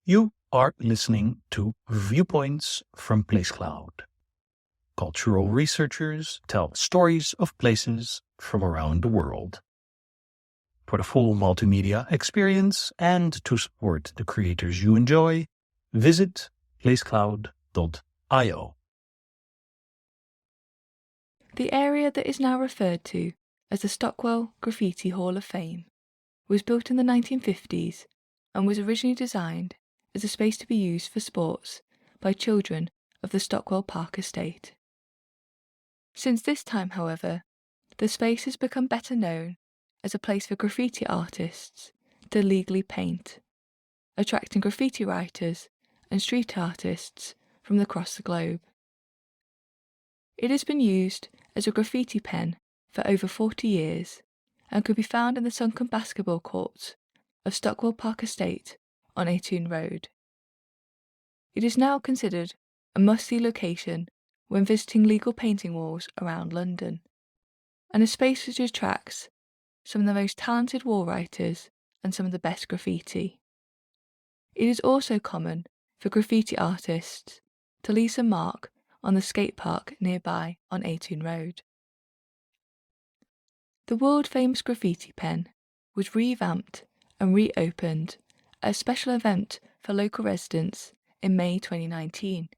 You are listening to Viewpoints from PlaceCloud. Cultural researchers tell stories of places from around the world. For the full multimedia experience and to support the creators you enjoy, visit placecloud.io. The area that is now referred to as the Stockwell Graffiti Hall of Fame was built in the 1950s and was originally designed as a space to be used for sports by children of the Stockwell Park Estate. Since this time, however, the space has become better known as a place for graffiti artists to legally paint, attracting graffiti writers and street artists from across the globe. It has been used as a graffiti pen for over 40 years and could be found in the sunken basketball courts of Stockwell Park Estate on Aytoun Road. It is now considered a must-see location when visiting legal painting walls around London, and a space which attracts some of the most talented wall writers and some of the best graffiti. It is also common for graffiti artists to leave some mark on the skate park nearby on Aytoun Road. The world-famous graffiti pen was revamped and reopened at a special event for local residents in May 2019,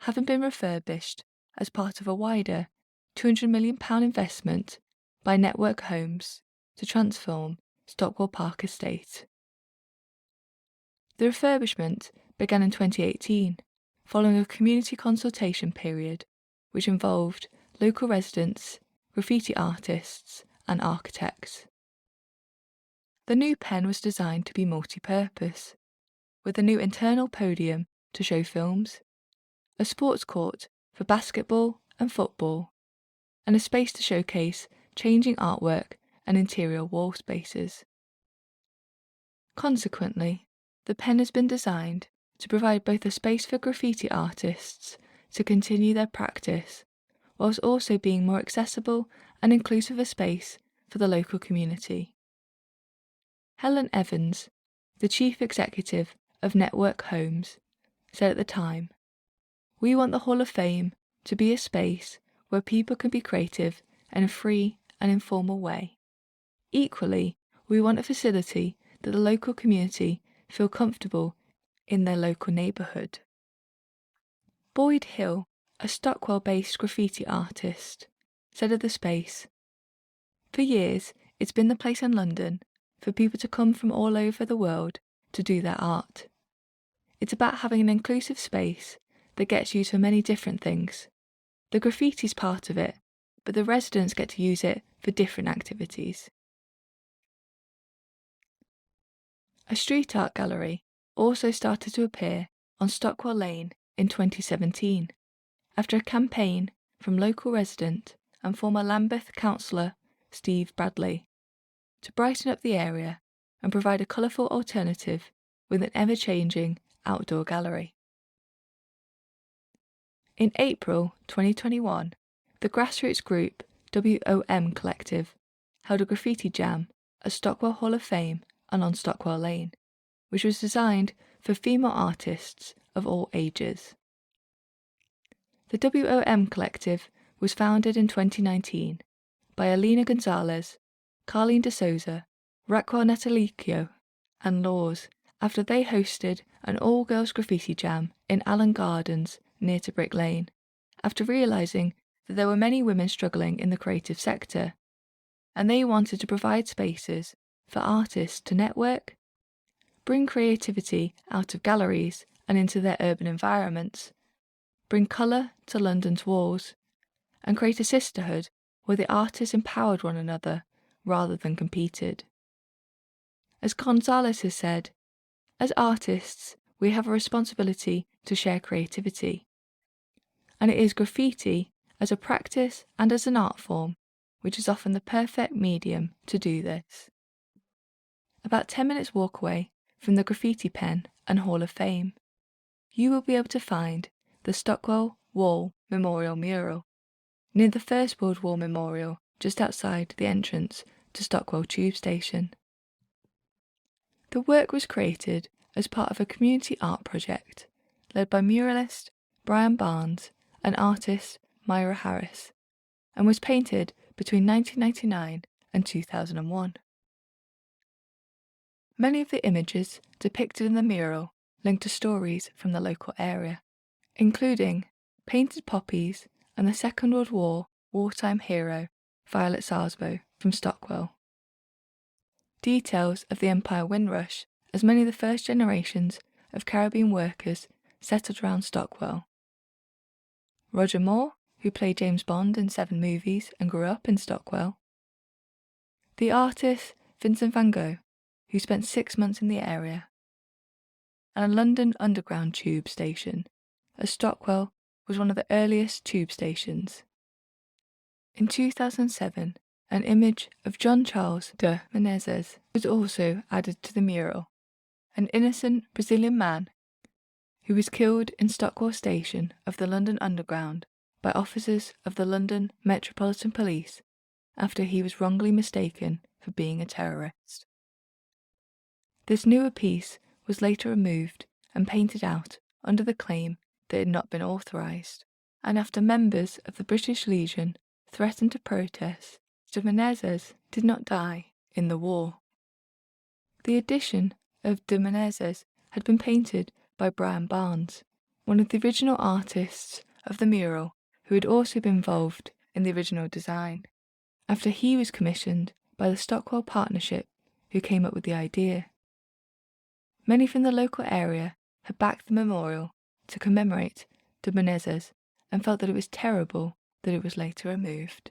having been refurbished as part of a wider £200 million investment by Network Homes to transform Stockwell Park Estate. The refurbishment began in 2018, following a community consultation period which involved local residents, graffiti artists and architects. The new pen was designed to be multi-purpose, with a new internal podium to show films, a sports court for basketball and football, and a space to showcase changing artwork and interior wall spaces. Consequently, the pen has been designed to provide both a space for graffiti artists to continue their practice, whilst also being more accessible and inclusive a space for the local community. Helen Evans, the chief executive of Network Homes, said at the time, "We want the Hall of Fame to be a space where people can be creative in a free and informal way. Equally, we want a facility that the local community feel comfortable in their local neighbourhood." Boyd Hill, a Stockwell-based graffiti artist, said of the space, "For years, it's been the place in London for people to come from all over the world to do their art. It's about having an inclusive space that gets used for many different things. The graffiti's part of it, but the residents get to use it for different activities." A street art gallery also started to appear on Stockwell Lane in 2017, after a campaign from local resident and former Lambeth councillor Steve Bradley to brighten up the area and provide a colourful alternative with an ever-changing outdoor gallery. In April 2021, the grassroots group WOM Collective held a graffiti jam at Stockwell Hall of Fame and on Stockwell Lane, which was designed for female artists of all ages. The WOM Collective was founded in 2019 by Alina Gonzalez, Carlene de Souza, Raquel Natalicio and Laws after they hosted an all-girls graffiti jam in Allen Gardens near to Brick Lane, after realising that there were many women struggling in the creative sector, and they wanted to provide spaces for artists to network, bring creativity out of galleries and into their urban environments, bring colour to London's walls, and create a sisterhood where the artists empowered one another rather than competed. As Gonzalez has said, "As artists, we have a responsibility to share creativity, and it is graffiti as a practice and as an art form which is often the perfect medium to do this." About 10 minutes walk away from the Graffiti Pen and Hall of Fame, you will be able to find the Stockwell Wall Memorial Mural, near the First World War Memorial just outside the entrance to Stockwell Tube Station. The work was created as part of a community art project led by muralist Brian Barnes and artist Myra Harris, and was painted between 1999 and 2001. Many of the images depicted in the mural link to stories from the local area, including painted poppies and the Second World War wartime hero Violet Sarsbo from Stockwell. Details of the Empire Windrush, as many of the first generations of Caribbean workers settled around Stockwell. Roger Moore, who played James Bond in 7 movies and grew up in Stockwell. The artist Vincent van Gogh, who spent 6 months in the area. And a London Underground tube station, as Stockwell was one of the earliest tube stations. In 2007, an image of John Charles de Menezes was also added to the mural, an innocent Brazilian man who was killed in Stockwell Station of the London Underground by officers of the London Metropolitan Police after he was wrongly mistaken for being a terrorist. This newer piece was later removed and painted out under the claim that it had not been authorised, and after members of the British Legion threatened to protest, de Menezes did not die in the war. The addition of de Menezes had been painted by Brian Barnes, one of the original artists of the mural who had also been involved in the original design, after he was commissioned by the Stockwell Partnership who came up with the idea. Many from the local area had backed the memorial to commemorate de Menezes and felt that it was terrible that it was later removed.